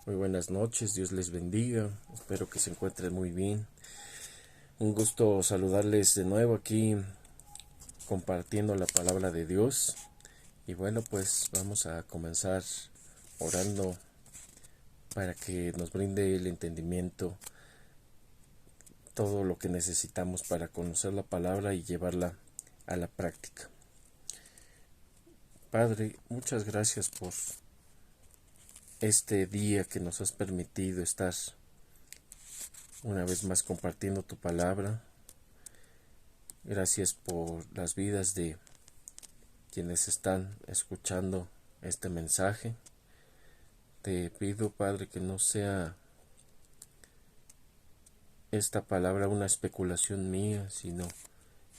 Muy buenas noches, Dios les bendiga, espero que se encuentren muy bien. Un gusto saludarles de nuevo aquí compartiendo la palabra de Dios. Y bueno, pues vamos a comenzar orando para que nos brinde el entendimiento, todo lo que necesitamos para conocer la palabra y llevarla a la práctica. Padre, muchas gracias por este día que nos has permitido estar una vez más compartiendo tu palabra. Gracias por las vidas de quienes están escuchando este mensaje. Te pido, Padre, que no sea esta palabra una especulación mía, sino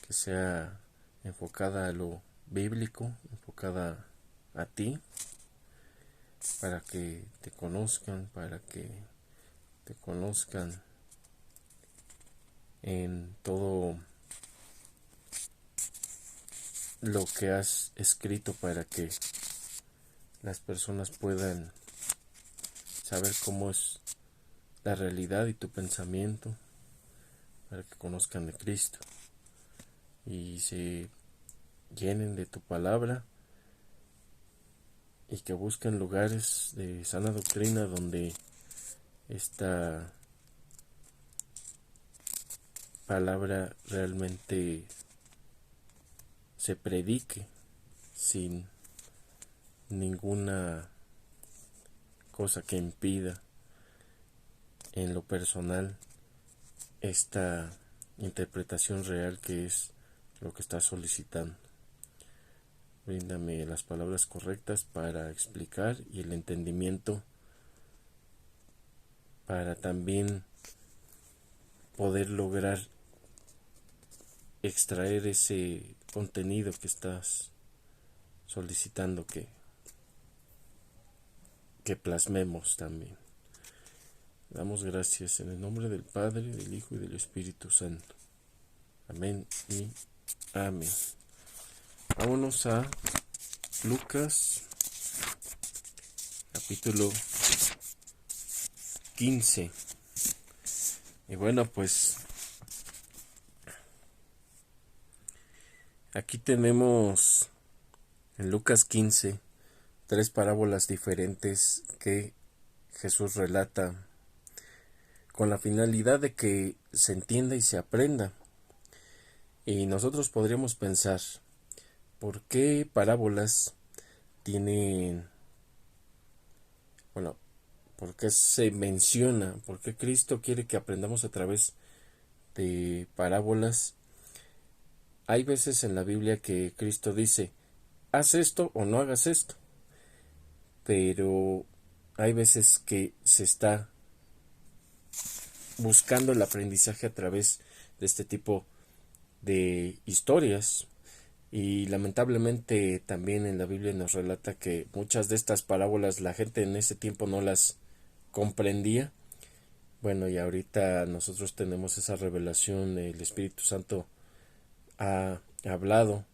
que sea enfocada a lo bíblico, enfocada a ti, para que te conozcan, en todo lo que has escrito, para que las personas puedan saber cómo es la realidad y tu pensamiento, para que conozcan de Cristo y se llenen de tu palabra y que busquen lugares de sana doctrina donde esta palabra realmente se predique sin ninguna cosa que impida en lo personal esta interpretación real que es lo que estás solicitando. Bríndame las palabras correctas para explicar y el entendimiento para también poder lograr extraer ese contenido que estás solicitando que plasmemos también. Damos gracias en el nombre del Padre, del Hijo y del Espíritu Santo. Amén y amén. Vámonos a Lucas, capítulo 15. Y bueno, pues aquí tenemos en Lucas 15 tres parábolas diferentes que Jesús relata con la finalidad de que se entienda y se aprenda. Y nosotros podríamos pensar, ¿por qué parábolas tienen, bueno, por qué se menciona, por qué Cristo quiere que aprendamos a través de parábolas? Hay veces en la Biblia que Cristo dice, haz esto o no hagas esto, pero hay veces que se está buscando el aprendizaje a través de este tipo de historias, y lamentablemente también en la Biblia nos relata que muchas de estas parábolas la gente en ese tiempo no las comprendía. Bueno, y ahorita nosotros tenemos esa revelación, el Espíritu Santo ha hablado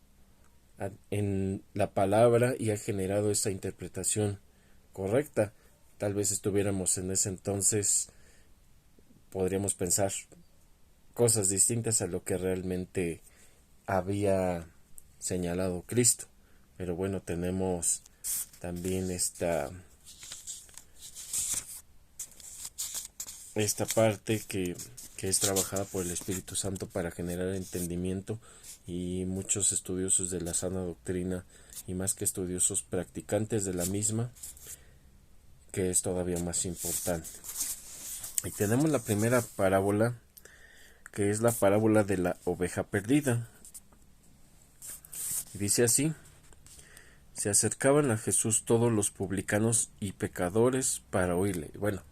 en la palabra y ha generado esa interpretación correcta. Tal vez estuviéramos en ese entonces, podríamos pensar cosas distintas a lo que realmente había señalado Cristo. Pero bueno, tenemos también esta parte que es trabajada por el Espíritu Santo para generar entendimiento, y muchos estudiosos de la sana doctrina, y más que estudiosos, practicantes de la misma, que es todavía más importante. Y tenemos la primera parábola, que es la parábola de la oveja perdida. Y dice así: se acercaban a Jesús todos los publicanos y pecadores para oírle. Bueno,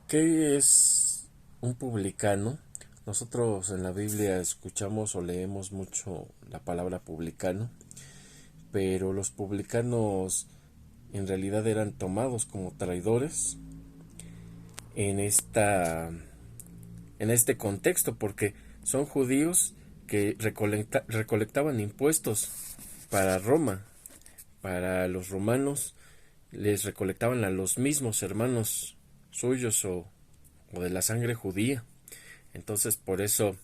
¿qué es un publicano? Nosotros en la Biblia escuchamos o leemos mucho la palabra publicano, pero los publicanos en realidad eran tomados como traidores en este contexto, porque son judíos que recolectaban impuestos para Roma, para los romanos, les recolectaban a los mismos hermanos suyos o de la sangre judía. Entonces por eso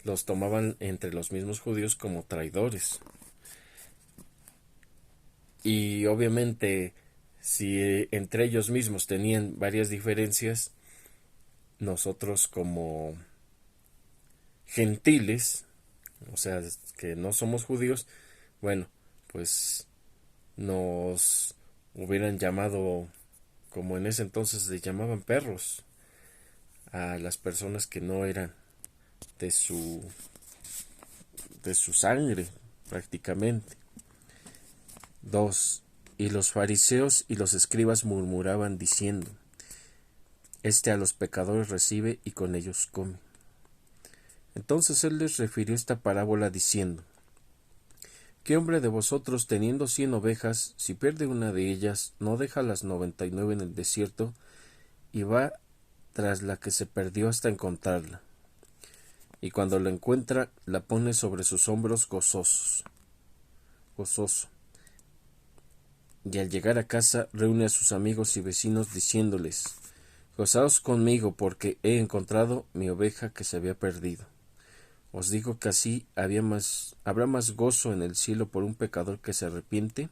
los tomaban entre los mismos judíos como traidores. Y obviamente si entre ellos mismos tenían varias diferencias, nosotros como gentiles, o sea, que no somos judíos, bueno, pues nos hubieran llamado, como en ese entonces se llamaban perros, a las personas que no eran de su sangre, prácticamente. 2. Y los fariseos y los escribas murmuraban diciendo: Este a los pecadores recibe y con ellos come. Entonces él les refirió esta parábola diciendo: ¿Qué hombre de vosotros, teniendo 100 ovejas, si pierde una de ellas, no deja las 99 en el desierto y va tras la que se perdió hasta encontrarla? Y cuando la encuentra, la pone sobre sus hombros gozoso. Y al llegar a casa, reúne a sus amigos y vecinos diciéndoles: Gozaos conmigo, porque he encontrado mi oveja que se había perdido. Os digo que así habrá más gozo en el cielo por un pecador que se arrepiente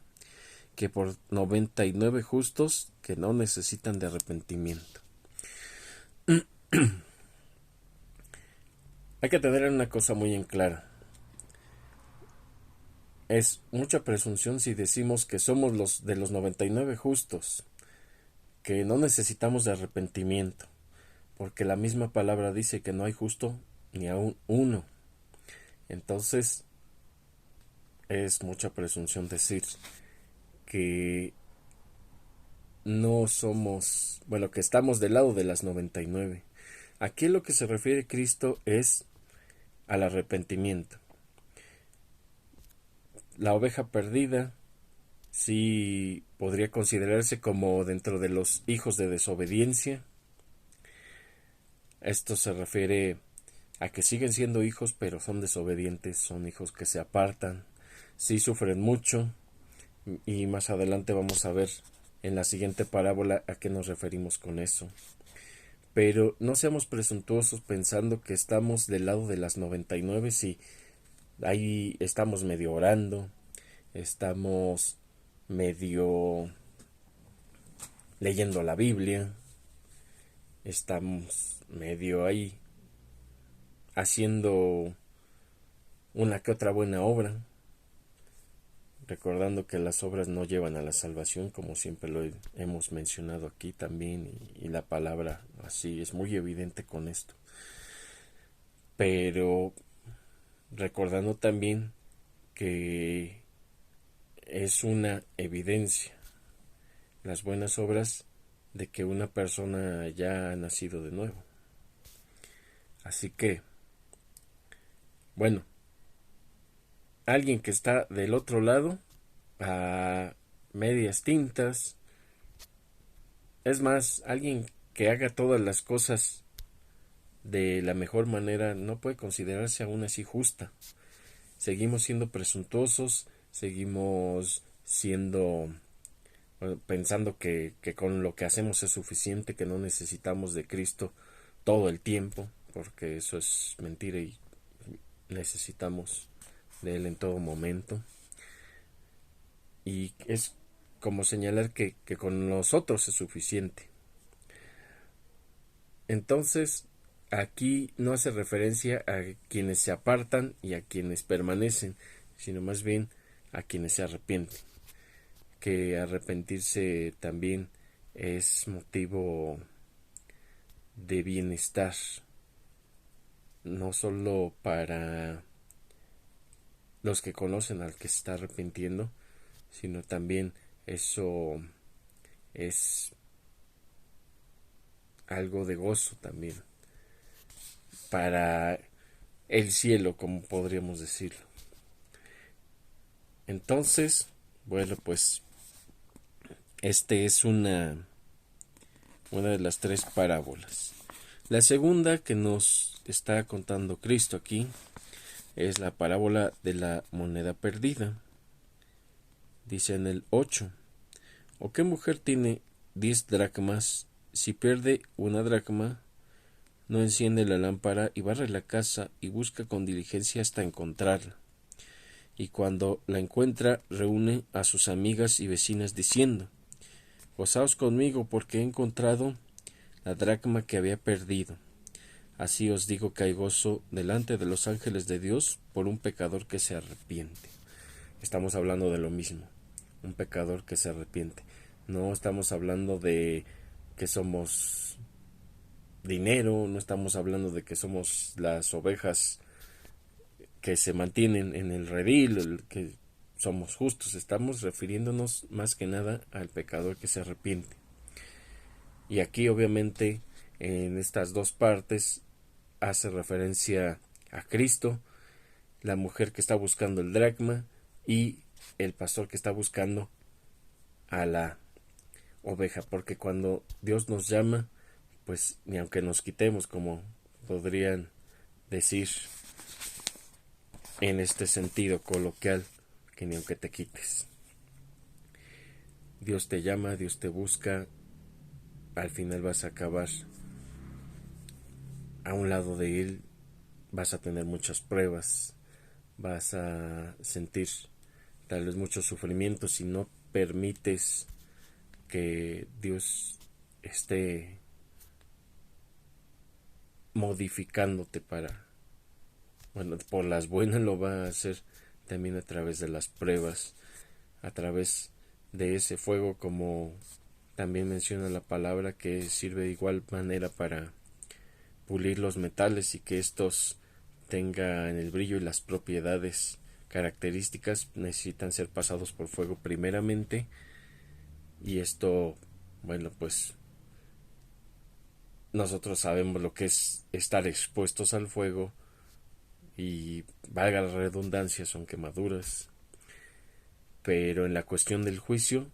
que por 99 justos que no necesitan de arrepentimiento. Hay que tener una cosa muy en clara. Es mucha presunción si decimos que somos los de los 99 justos, que no necesitamos de arrepentimiento, porque la misma palabra dice que no hay justo ni aun uno. Entonces, es mucha presunción decir que no somos, bueno, que estamos del lado de las 99. Aquí lo que se refiere Cristo es al arrepentimiento. La oveja perdida sí podría considerarse como dentro de los hijos de desobediencia. Esto se refiere a que siguen siendo hijos, pero son desobedientes, son hijos que se apartan, sí sufren mucho, y más adelante vamos a ver en la siguiente parábola a qué nos referimos con eso. Pero no seamos presuntuosos pensando que estamos del lado de las 99 si ahí estamos medio orando, estamos medio leyendo la Biblia, estamos medio ahí haciendo una que otra buena obra, recordando que las obras no llevan a la salvación, como siempre lo hemos mencionado aquí también, y la palabra así es muy evidente con esto. Pero recordando también que es una evidencia las buenas obras de que una persona ya ha nacido de nuevo. Así que, bueno, alguien que está del otro lado, a medias tintas, es más, alguien que haga todas las cosas de la mejor manera, no puede considerarse aún así justa. Seguimos siendo presuntuosos, seguimos siendo, pensando que con lo que hacemos es suficiente, que no necesitamos de Cristo todo el tiempo, porque eso es mentira y necesitamos de Él en todo momento. Y es como señalar que con nosotros es suficiente. Entonces, aquí no hace referencia a quienes se apartan y a quienes permanecen, sino más bien a quienes se arrepienten. Que arrepentirse también es motivo de bienestar, no solo para los que conocen al que se está arrepintiendo, sino también eso es algo de gozo también para el cielo, como podríamos decirlo. Entonces, bueno, pues este es una de las tres parábolas. La segunda que nos está contando Cristo aquí es la parábola de la moneda perdida. Dice en el 8: ¿O qué mujer tiene 10 dracmas? Si pierde una dracma, no enciende la lámpara y barre la casa y busca con diligencia hasta encontrarla. Y cuando la encuentra, reúne a sus amigas y vecinas diciendo: Gozaos conmigo, porque he encontrado la dracma que había perdido. Así os digo que hay gozo delante de los ángeles de Dios por un pecador que se arrepiente. Estamos hablando de lo mismo, un pecador que se arrepiente. No estamos hablando de que somos dinero, no estamos hablando de que somos las ovejas que se mantienen en el redil, que somos justos. Estamos refiriéndonos más que nada al pecador que se arrepiente. Y aquí obviamente en estas dos partes hace referencia a Cristo, la mujer que está buscando el dracma y el pastor que está buscando a la oveja, porque cuando Dios nos llama, pues ni aunque nos quitemos, como podrían decir en este sentido coloquial, que ni aunque te quites. Dios te llama, Dios te busca, al final vas a acabar a un lado de Él, vas a tener muchas pruebas, vas a sentir tal vez mucho sufrimiento si no permites que Dios esté modificándote para, bueno, por las buenas lo va a hacer también a través de las pruebas, a través de ese fuego, como también menciona la palabra, que sirve de igual manera para pulir los metales y que estos tengan el brillo y las propiedades características. Necesitan ser pasados por fuego primeramente, y esto, bueno, pues nosotros sabemos lo que es estar expuestos al fuego, y valga la redundancia, son quemaduras. Pero en la cuestión del juicio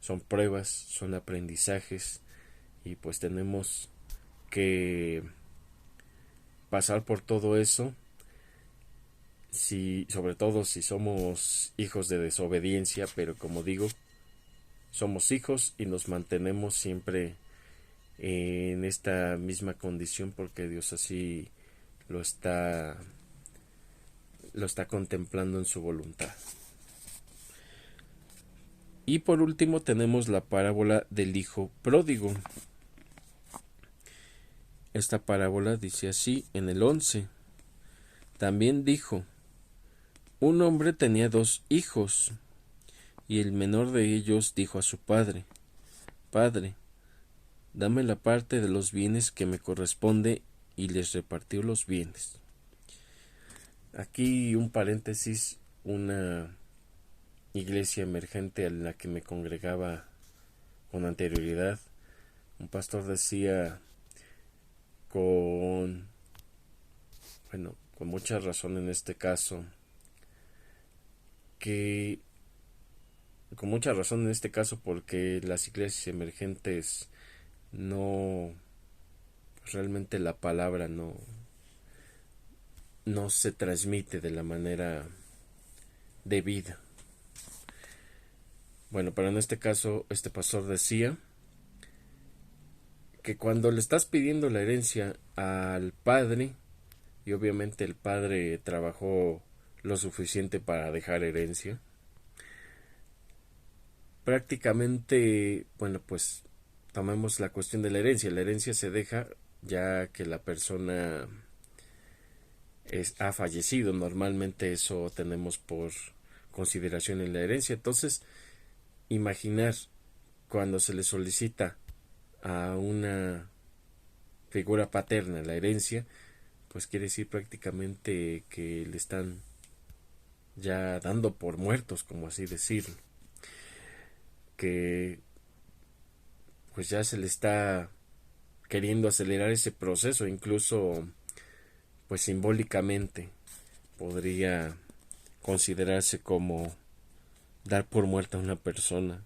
son pruebas, son aprendizajes, y pues tenemos que pasar por todo eso, sobre todo si somos hijos de desobediencia. Pero como digo, somos hijos y nos mantenemos siempre en esta misma condición porque Dios así lo está contemplando en su voluntad. Y por último tenemos la parábola del hijo pródigo. Esta parábola dice así en el 11: También dijo: Un hombre tenía 2 hijos, y el menor de ellos dijo a su padre: Padre, dame la parte de los bienes que me corresponde, y les repartió los bienes. Aquí un paréntesis, una iglesia emergente a la que me congregaba con anterioridad, un pastor decía con mucha razón en este caso, porque las iglesias emergentes no, realmente la palabra no se transmite de la manera debida. Bueno, pero en este caso este pastor decía que cuando le estás pidiendo la herencia al padre, y obviamente el padre trabajó lo suficiente para dejar herencia, prácticamente, pues tomemos la cuestión de la herencia se deja ya que la persona ha fallecido. Normalmente eso tenemos por consideración en la herencia. Entonces, imaginar cuando se le solicita a una figura paterna la herencia, pues quiere decir prácticamente que le están ya dando por muertos, como así decirlo, que pues ya se le está queriendo acelerar ese proceso. Incluso pues simbólicamente podría considerarse como dar por muerta a una persona,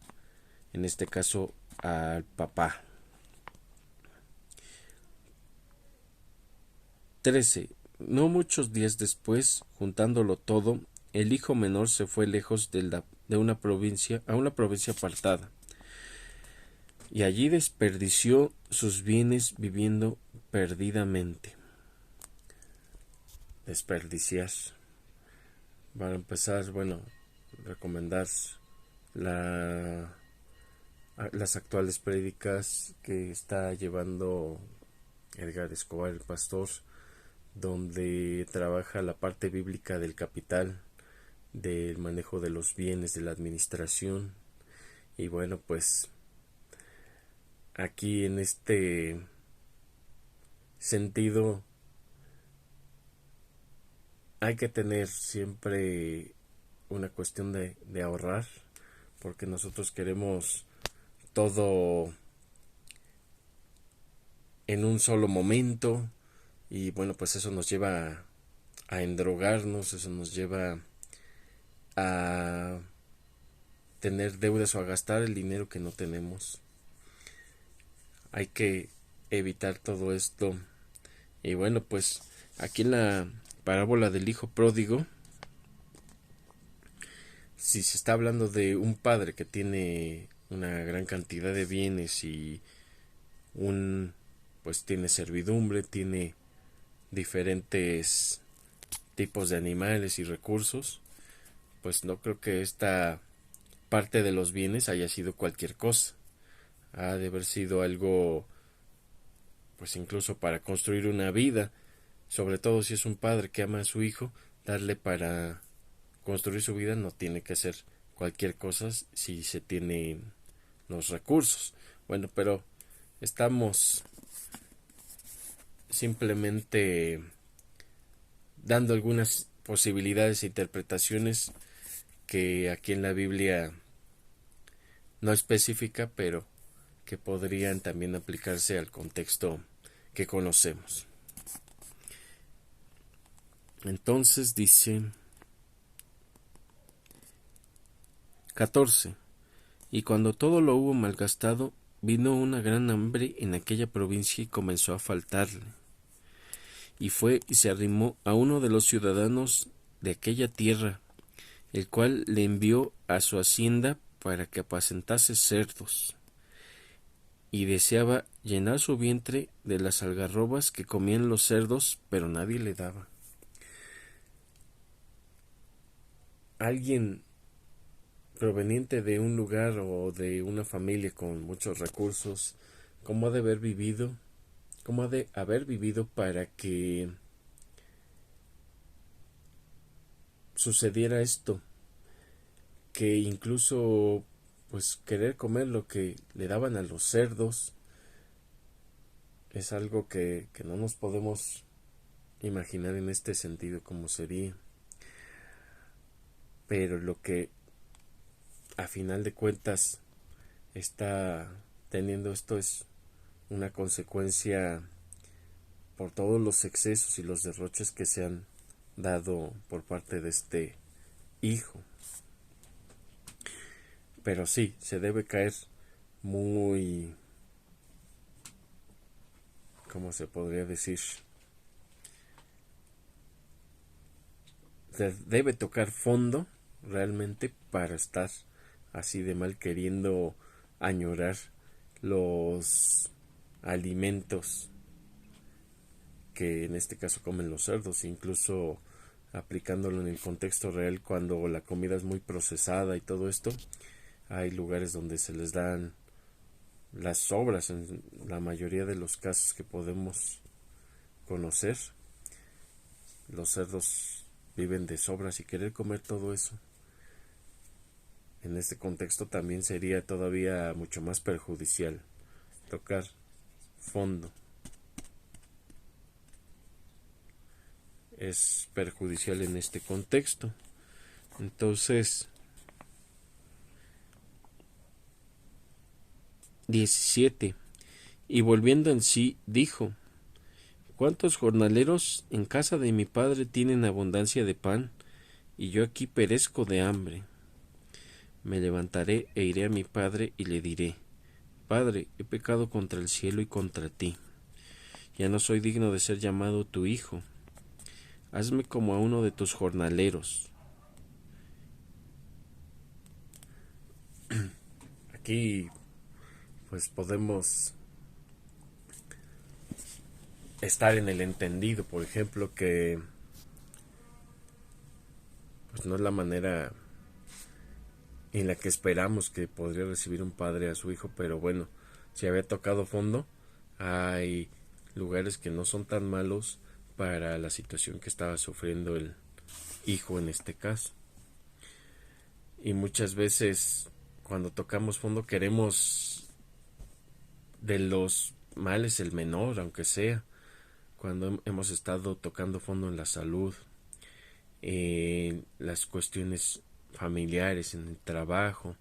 en este caso al papá. 13. No muchos días después, juntándolo todo, el hijo menor se fue lejos de una provincia, a una provincia apartada, y allí desperdició sus bienes viviendo perdidamente. Desperdiciar. Para empezar, bueno, recomendar las actuales prédicas que está llevando Edgar Escobar, el pastor, donde trabaja la parte bíblica del capital, del manejo de los bienes, de la administración. Y bueno, pues aquí en este sentido hay que tener siempre una cuestión de ahorrar, porque nosotros queremos todo en un solo momento, y bueno, pues eso nos lleva a endrogarnos, eso nos lleva a tener deudas o a gastar el dinero que no tenemos. Hay que evitar todo esto. Y bueno, pues aquí en la parábola del hijo pródigo, si se está hablando de un padre que tiene una gran cantidad de bienes y pues tiene servidumbre, tiene diferentes tipos de animales y recursos, pues no creo que esta parte de los bienes haya sido cualquier cosa. Ha de haber sido algo, pues incluso para construir una vida, sobre todo si es un padre que ama a su hijo, darle para construir su vida no tiene que ser cualquier cosa si se tienen los recursos. Bueno, pero estamos simplemente dando algunas posibilidades e interpretaciones que aquí en la Biblia no específica, pero que podrían también aplicarse al contexto que conocemos. Entonces dice 14. Y cuando todo lo hubo malgastado, vino una gran hambre en aquella provincia y comenzó a faltarle. Y fue y se arrimó a uno de los ciudadanos de aquella tierra, el cual le envió a su hacienda para que apacentase cerdos, y deseaba llenar su vientre de las algarrobas que comían los cerdos, pero nadie le daba. Alguien proveniente de un lugar o de una familia con muchos recursos, ¿cómo ha de haber vivido? ¿Cómo ha de haber vivido para que sucediera esto? Que incluso pues querer comer lo que le daban a los cerdos es algo que no nos podemos imaginar en este sentido cómo sería. Pero lo que a final de cuentas está teniendo esto es una consecuencia por todos los excesos y los derroches que se han dado por parte de este hijo. Pero sí, se debe caer muy, ¿cómo se podría decir? Se debe tocar fondo realmente para estar así de mal queriendo añorar los alimentos que en este caso comen los cerdos, incluso aplicándolo en el contexto real cuando la comida es muy procesada y todo esto. Hay lugares donde se les dan las sobras en la mayoría de los casos que podemos conocer. Los cerdos viven de sobras y querer comer todo eso en este contexto también sería todavía mucho más perjudicial. Tocar fondo es perjudicial en este contexto. Entonces 17. Y volviendo en sí, dijo: ¿Cuántos jornaleros en casa de mi padre tienen abundancia de pan, y yo aquí perezco de hambre? Me levantaré e iré a mi padre y le diré: Padre, he pecado contra el cielo y contra ti. Ya no soy digno de ser llamado tu hijo. Hazme como a uno de tus jornaleros. Aquí pues podemos estar en el entendido, por ejemplo, que pues no es la manera en la que esperamos que podría recibir un padre a su hijo, pero bueno, si había tocado fondo, hay lugares que no son tan malos para la situación que estaba sufriendo el hijo en este caso. Y muchas veces cuando tocamos fondo queremos de los males el menor, aunque sea. Cuando hemos estado tocando fondo en la salud, en las cuestiones familiares, en el trabajo,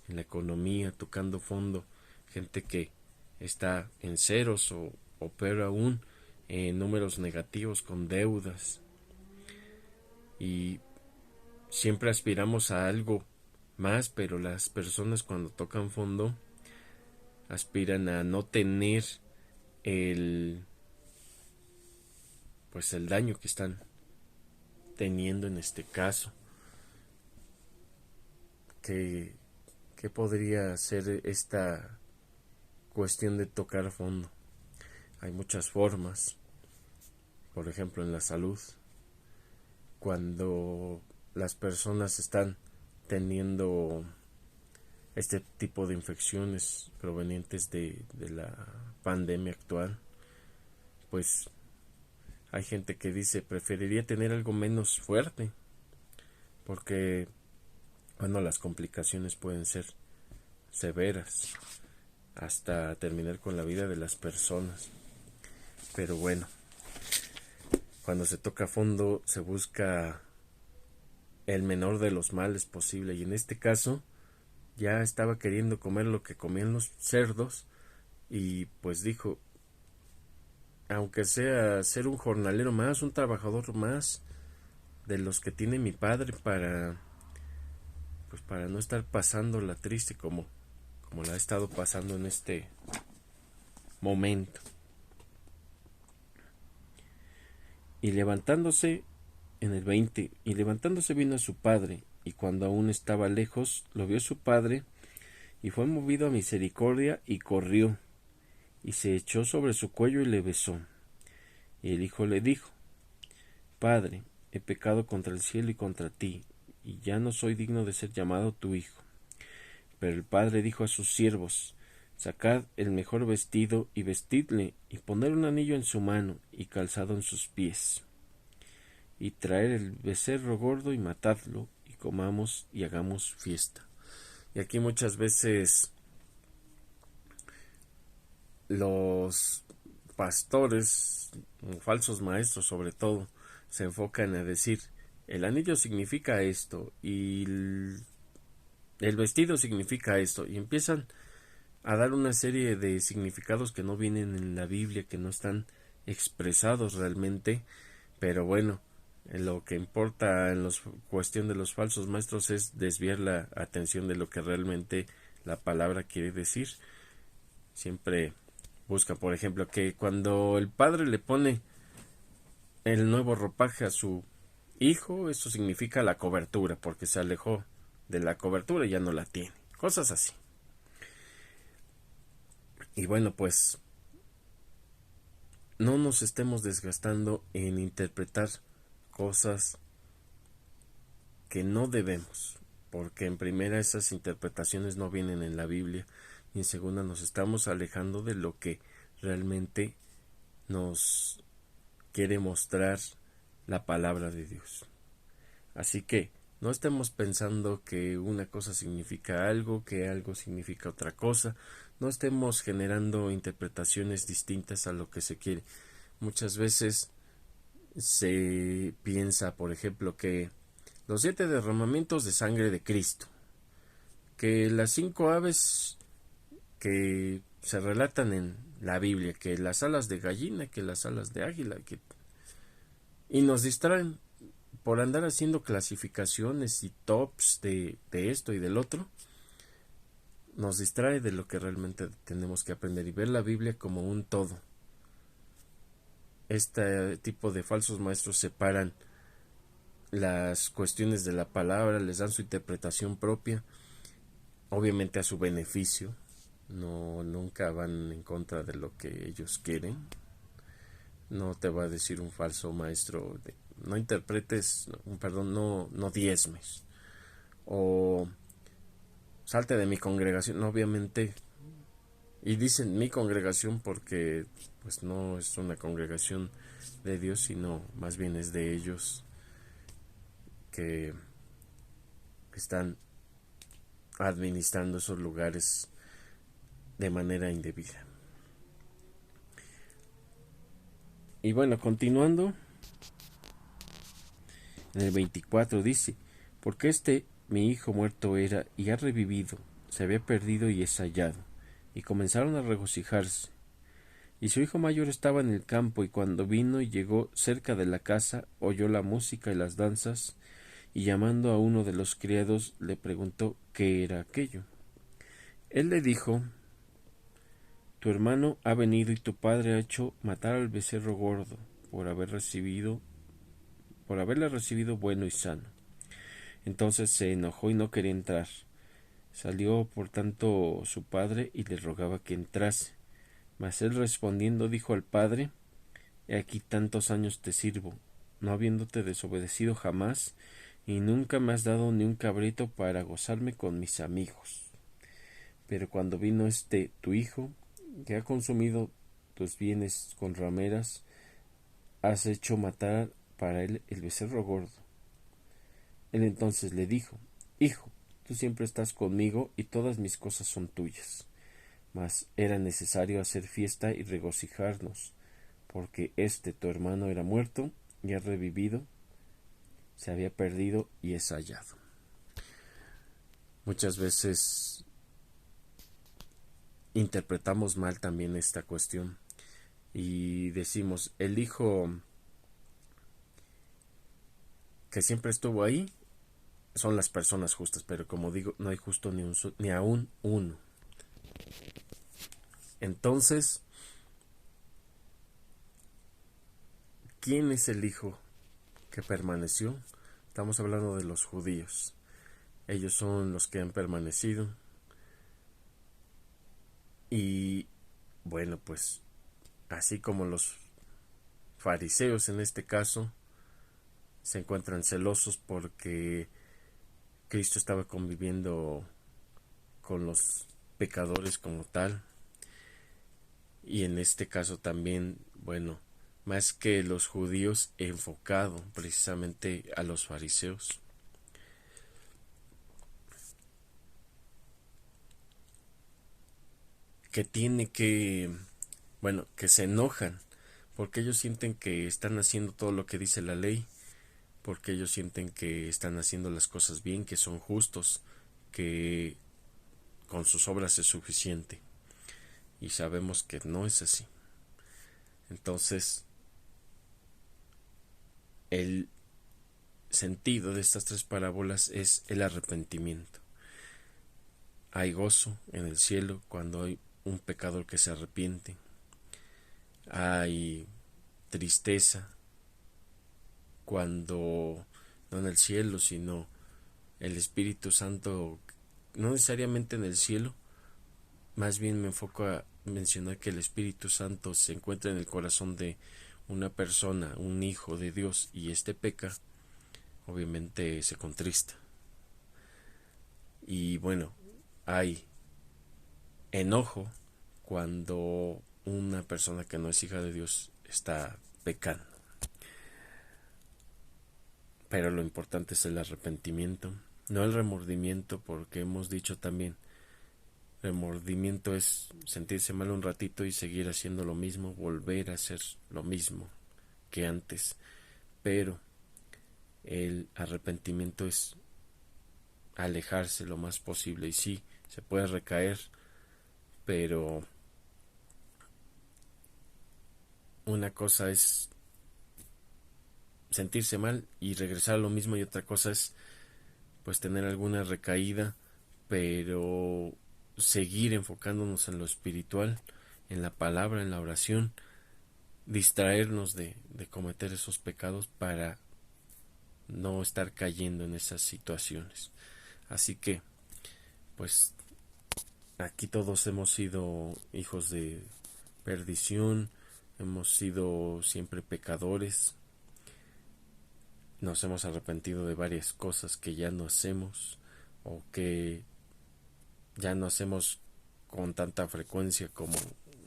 en la economía, tocando fondo, gente que está en ceros o peor aún, en números negativos con deudas, y siempre aspiramos a algo más, pero las personas cuando tocan fondo aspiran a no tener el pues el daño que están teniendo en este caso. ¿Qué podría ser esta cuestión de tocar fondo? Hay muchas formas. Por ejemplo, en la salud, cuando las personas están teniendo este tipo de infecciones provenientes de la pandemia actual, pues hay gente que dice preferiría tener algo menos fuerte, porque bueno, las complicaciones pueden ser severas hasta terminar con la vida de las personas. Pero bueno, cuando se toca a fondo se busca el menor de los males posible, y en este caso ya estaba queriendo comer lo que comían los cerdos, y pues dijo, aunque sea ser un jornalero más, un trabajador más de los que tiene mi padre, para no estar pasándola triste como la ha estado pasando en este momento. Y levantándose en el 20, y levantándose vino a su padre, y cuando aún estaba lejos, lo vio su padre, y fue movido a misericordia, y corrió, y se echó sobre su cuello y le besó. Y el hijo le dijo, Padre, he pecado contra el cielo y contra ti, y ya no soy digno de ser llamado tu hijo. Pero el padre dijo a sus siervos, Sacad el mejor vestido y vestidle, y poned un anillo en su mano y calzado en sus pies, y traer el becerro gordo y matadlo, y comamos y hagamos fiesta. Y aquí muchas veces los pastores, falsos maestros sobre todo, se enfocan a decir, el anillo significa esto, y el vestido significa esto, y empiezan a dar una serie de significados que no vienen en la Biblia, que no están expresados realmente. Pero bueno, lo que importa en la cuestión de los falsos maestros es desviar la atención de lo que realmente la palabra quiere decir. Siempre busca, por ejemplo, que cuando el padre le pone el nuevo ropaje a su hijo, eso significa la cobertura, porque se alejó de la cobertura y ya no la tiene. Cosas así. Y bueno, pues no nos estemos desgastando en interpretar cosas que no debemos, porque en primera esas interpretaciones no vienen en la Biblia, y en segunda nos estamos alejando de lo que realmente nos quiere mostrar la palabra de Dios. Así que no estemos pensando que una cosa significa algo, que algo significa otra cosa. No estemos generando interpretaciones distintas a lo que se quiere. Muchas veces se piensa, por ejemplo, que los 7 derramamientos de sangre de Cristo, que las 5 aves que se relatan en la Biblia, que las alas de gallina, que las alas de águila, y nos distraen por andar haciendo clasificaciones y tops de esto y del otro. Nos distrae de lo que realmente tenemos que aprender y ver la Biblia como un todo. Este tipo de falsos maestros separan las cuestiones de la palabra, les dan su interpretación propia, obviamente a su beneficio, no, nunca van en contra de lo que ellos quieren. No te va a decir un falso maestro no interpretes, perdón, no diezmes o salte de mi congregación. No, obviamente, y dicen mi congregación porque pues no es una congregación de Dios, sino más bien es de ellos que están administrando esos lugares de manera indebida. Y bueno, continuando, en el 24 dice: porque mi hijo muerto era y ha revivido, se había perdido y es hallado. Y comenzaron a regocijarse. Y su hijo mayor estaba en el campo, y cuando vino y llegó cerca de la casa, oyó la música y las danzas, y llamando a uno de los criados le preguntó qué era aquello. Él le dijo: tu hermano ha venido y tu padre ha hecho matar al becerro gordo por haberle recibido bueno y sano. Entonces se enojó y no quería entrar. Salió por tanto su padre y le rogaba que entrase. Mas él respondiendo dijo al padre: he aquí tantos años te sirvo, no habiéndote desobedecido jamás, y nunca me has dado ni un cabrito para gozarme con mis amigos. Pero cuando vino tu hijo, que ha consumido tus bienes con rameras, has hecho matar para él el becerro gordo. Él entonces le dijo: hijo, tú siempre estás conmigo y todas mis cosas son tuyas. Mas era necesario hacer fiesta y regocijarnos, porque tu hermano era muerto y ha revivido, se había perdido y es hallado. Muchas veces interpretamos mal también esta cuestión y decimos: el hijo que siempre estuvo ahí son las personas justas, pero como digo, no hay justo ni aún uno. Entonces, ¿quién es el hijo que permaneció? Estamos hablando de los judíos. Ellos son los que han permanecido. Y bueno, pues así como los fariseos en este caso se encuentran celosos porque Cristo estaba conviviendo con los pecadores como tal, y en este caso también, bueno, más que los judíos, enfocado precisamente a los fariseos. Que se enojan porque ellos sienten que están haciendo todo lo que dice la ley, porque ellos sienten que están haciendo las cosas bien, que son justos, que con sus obras es suficiente. Y sabemos que no es así. Entonces, el sentido de estas tres parábolas es el arrepentimiento. Hay gozo en el cielo cuando hay un pecador que se arrepiente. Hay tristeza cuando, no en el cielo, sino el Espíritu Santo, no necesariamente en el cielo, más bien me enfoco a mencionar que el Espíritu Santo se encuentra en el corazón de una persona, un hijo de Dios, y peca, obviamente se contrista. Y bueno, hay enojo cuando una persona que no es hija de Dios está pecando. Pero lo importante es el arrepentimiento, no el remordimiento, porque hemos dicho también, remordimiento es sentirse mal un ratito y seguir haciendo lo mismo, volver a hacer lo mismo que antes. Pero el arrepentimiento es alejarse lo más posible, y sí, se puede recaer, pero una cosa es sentirse mal y regresar a lo mismo, y otra cosa es pues tener alguna recaída, pero seguir enfocándonos en lo espiritual, en la palabra, en la oración, distraernos de cometer esos pecados para no estar cayendo en esas situaciones. Así que pues aquí todos hemos sido hijos de perdición, hemos sido siempre pecadores, nos hemos arrepentido de varias cosas que ya no hacemos o que ya no hacemos con tanta frecuencia como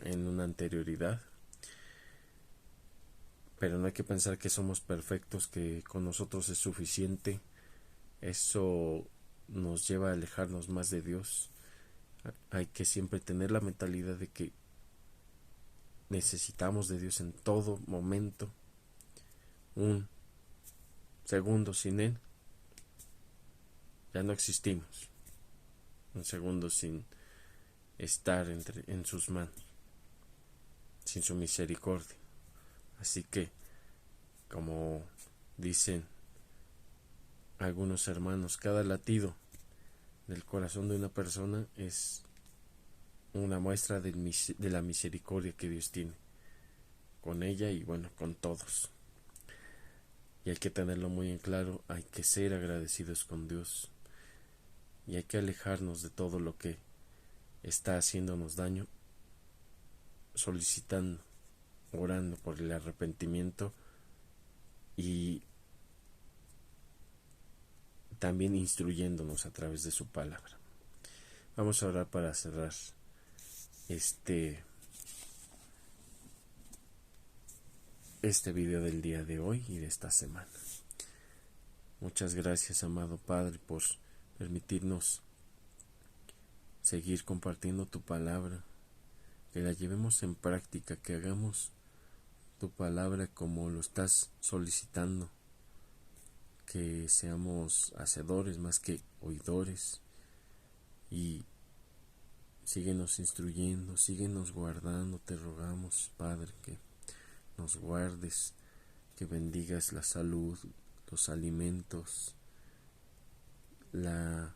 en una anterioridad. Pero no hay que pensar que somos perfectos, que con nosotros es suficiente. Eso nos lleva a alejarnos más de Dios. Hay que siempre tener la mentalidad de que necesitamos de Dios en todo momento. Un segundo sin Él, ya no existimos. Un segundo sin estar en sus manos, sin su misericordia. Así que, como dicen algunos hermanos, cada latido del corazón de una persona es una muestra de la misericordia que Dios tiene con ella y bueno, con todos. Y hay que tenerlo muy en claro, hay que ser agradecidos con Dios y hay que alejarnos de todo lo que está haciéndonos daño, solicitando, orando por el arrepentimiento y también instruyéndonos a través de su palabra. Vamos a orar para cerrar este video del día de hoy y de esta semana. Muchas gracias, amado Padre, por permitirnos seguir compartiendo tu palabra, que la llevemos en práctica, que hagamos tu palabra como lo estás solicitando, que seamos hacedores más que oidores, y síguenos instruyendo, síguenos guardando, te rogamos, Padre, que nos guardes, que bendigas la salud, los alimentos, la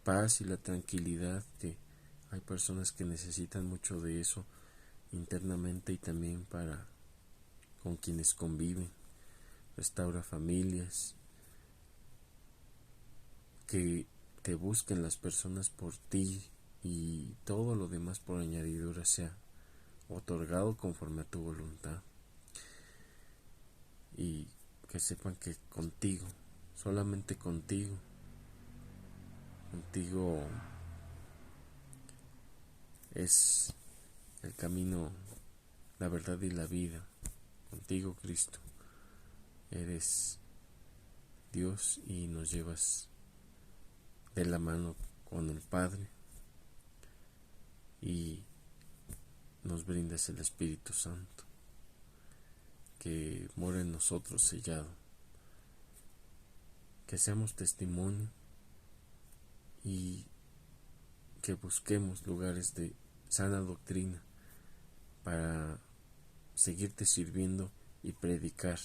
paz y la tranquilidad, que hay personas que necesitan mucho de eso internamente y también para con quienes conviven. Restaura familias, que te busquen las personas por ti y todo lo demás por añadidura sea otorgado conforme a tu voluntad, y que sepan que contigo, solamente contigo es el camino, la verdad y la vida. Contigo, Cristo, eres Dios y nos llevas de la mano con el Padre y nos brindas el Espíritu Santo que mora en nosotros sellado, que seamos testimonio y que busquemos lugares de sana doctrina para seguirte sirviendo y predicar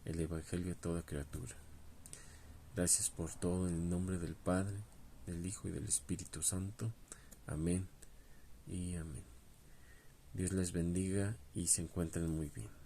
el Evangelio a toda criatura. Gracias por todo, en el nombre del Padre, del Hijo y del Espíritu Santo. Amén y amén. Dios les bendiga y se encuentren muy bien.